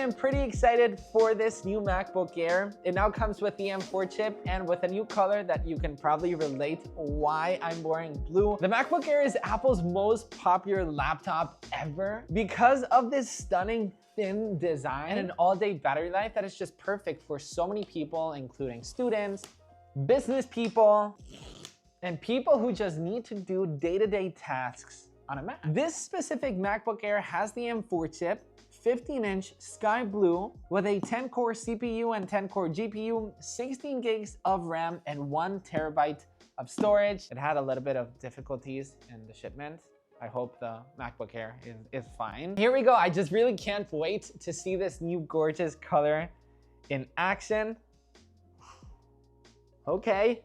am pretty excited for this new MacBook Air. It now comes with the M4 chip and with a new color that you can probably relate why I'm wearing blue. The MacBook Air is Apple's most popular laptop ever because of this stunning thin design and an all-day battery life that is just perfect for so many people, including students, business people, and people who just need to do day-to-day tasks on a Mac. This specific MacBook Air has the M4 chip, 15-inch sky blue with a 10-core CPU and 10-core GPU, 16 gigs of RAM, and 1 terabyte of storage. It had a little bit of difficulties in the shipment. I hope the MacBook Air is fine. Here we go. I just really can't wait to see this new gorgeous color in action. Okay,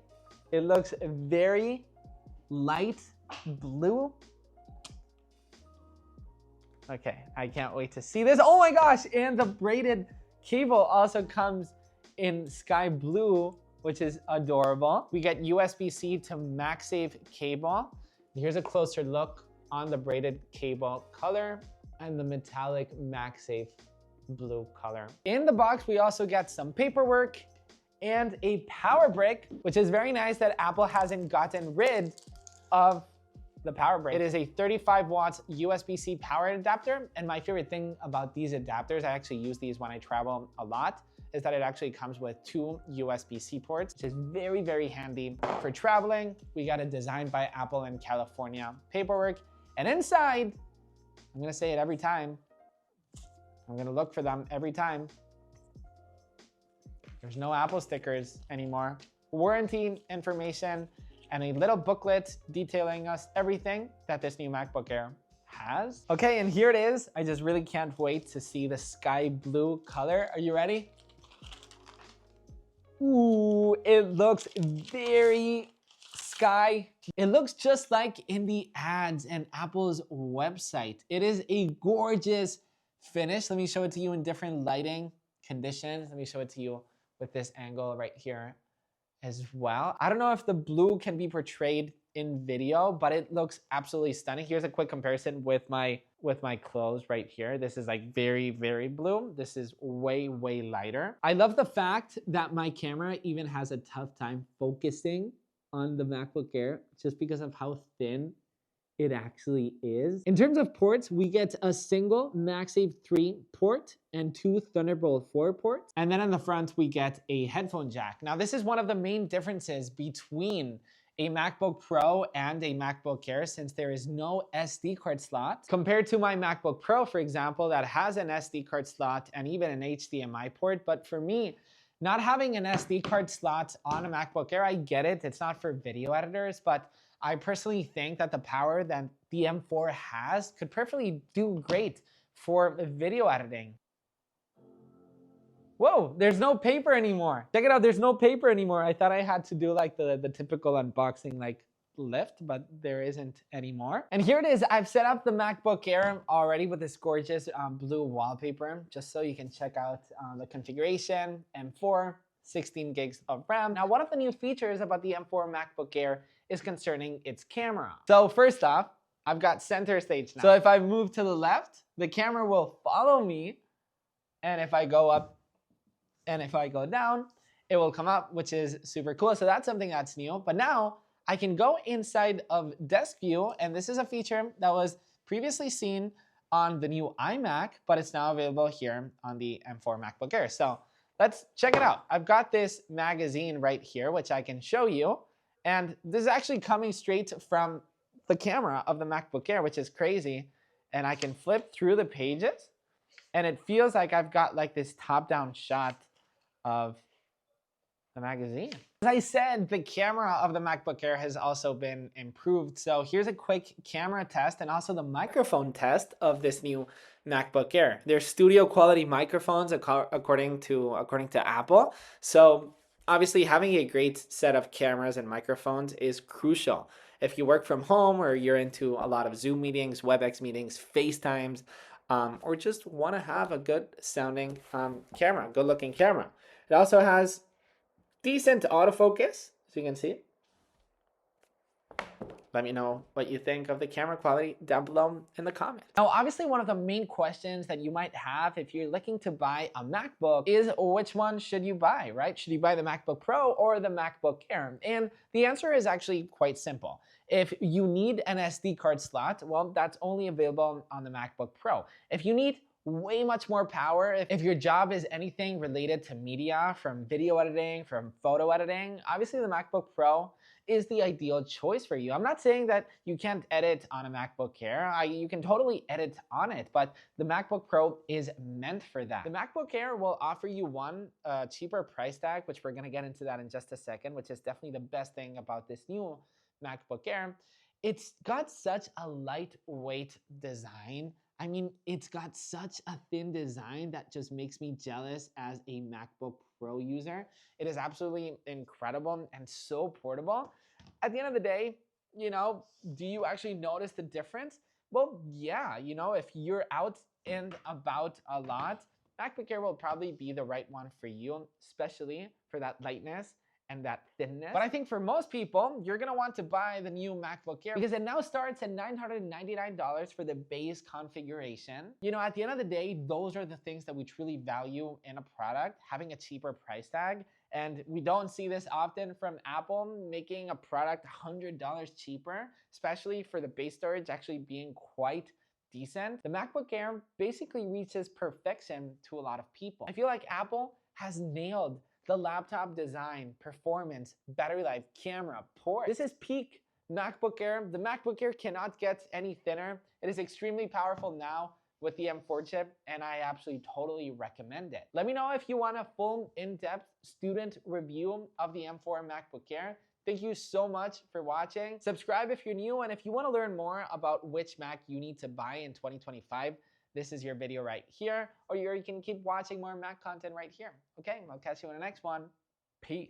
it looks very light blue. Okay, I can't wait to see this. Oh my gosh, and the braided cable also comes in sky blue, which is adorable. We get USB-C to MagSafe cable. Here's a closer look on the braided cable color and the metallic MagSafe blue color. In the box, we also get some paperwork and a power brick, which is very nice that Apple hasn't gotten rid of the power brick. It is a 35 watts USB-C power adapter. And my favorite thing about these adapters, I actually use these when I travel a lot, is that it actually comes with 2 USB-C ports, which is very, very handy for traveling. We got a designed by Apple in California paperwork. And inside, I'm gonna say it every time, I'm gonna look for them every time. There's no Apple stickers anymore. Warranty information, and a little booklet detailing us everything that this new MacBook Air has. Okay, and here it is. I just really can't wait to see the sky blue color. Are you ready? Ooh, it looks very sky. It looks just like in the ads and Apple's website. It is a gorgeous finish. Let me show it to you in different lighting conditions. Let me show it to you with this angle right here as well. I don't know if the blue can be portrayed in video, but it looks absolutely stunning. Here's a quick comparison with my clothes right here. This is like very, very blue. This is way, way lighter. I love the fact that my camera even has a tough time focusing on the MacBook Air just because of how thin it actually is. In terms of ports, we get a single MagSafe 3 port and 2 Thunderbolt 4 ports. And then in the front, we get a headphone jack. Now, this is one of the main differences between a MacBook Pro and a MacBook Air, since there is no SD card slot. Compared to my MacBook Pro, for example, that has an SD card slot and even an HDMI port. But for me, not having an SD card slot on a MacBook Air, I get it. It's not for video editors, but I personally think that the power that the M4 has could perfectly do great for video editing. Whoa, there's no paper anymore. Check it out, there's no paper anymore. I thought I had to do like the typical unboxing like lift, but there isn't anymore. And here it is. I've set up the MacBook Air already with this gorgeous blue wallpaper, just so you can check out the configuration. M4, 16 gigs of RAM. Now, one of the new features about the M4 MacBook Air is concerning its camera. So first off, I've got center stage now. So if I move to the left, the camera will follow me. And if I go up and if I go down, it will come up, which is super cool. So that's something that's new. But now I can go inside of desk view. And this is a feature that was previously seen on the new iMac, but it's now available here on the M4 MacBook Air. So let's check it out. I've got this magazine right here, which I can show you. And this is actually coming straight from the camera of the MacBook Air, which is crazy. And I can flip through the pages, and it feels like I've got like this top-down shot of the magazine. As I said, the camera of the MacBook Air has also been improved. So here's a quick camera test and also the microphone test of this new MacBook Air. They're studio quality microphones according to Apple. So obviously, having a great set of cameras and microphones is crucial. If you work from home or you're into a lot of Zoom meetings, WebEx meetings, FaceTimes, or just want to have a good sounding camera, good looking camera. It also has decent autofocus, as you can see. Let me know what you think of the camera quality down below in the comments. Now, obviously, one of the main questions that you might have if you're looking to buy a MacBook is which one should you buy, right? Should you buy the MacBook Pro or the MacBook Air? And the answer is actually quite simple. If you need an SD card slot, well, that's only available on the MacBook Pro. If you need way much more power, if your job is anything related to media, from video editing, from photo editing, obviously the MacBook Pro is the ideal choice for you. I'm not saying that you can't edit on a MacBook Air. You can totally edit on it, but the MacBook Pro is meant for that. The MacBook Air will offer you one cheaper price tag, which we're gonna get into that in just a second, which is definitely the best thing about this new MacBook Air. It's got such a lightweight design. I mean, it's got such a thin design that just makes me jealous as a MacBook Pro user. It is absolutely incredible and so portable. At the end of the day, do you actually notice the difference? Well, yeah, if you're out and about a lot, MacBook Air will probably be the right one for you, especially for that lightness and that thinness. But I think for most people, you're gonna want to buy the new MacBook Air because it now starts at $999 for the base configuration. At the end of the day, those are the things that we truly value in a product, having a cheaper price tag. And we don't see this often from Apple, making a product $100 cheaper, especially for the base storage actually being quite decent. The MacBook Air basically reaches perfection to a lot of people. I feel like Apple has nailed the laptop design, performance, battery life, camera, port. This is peak MacBook Air. The MacBook Air cannot get any thinner. It is extremely powerful now with the M4 chip, and I absolutely totally recommend it. Let me know if you want a full in-depth student review of the M4 MacBook Air. Thank you so much for watching. Subscribe if you're new, and if you want to learn more about which Mac you need to buy in 2025, this is your video right here, or you can keep watching more Mac content right here. Okay, I'll catch you in the next one. Peace.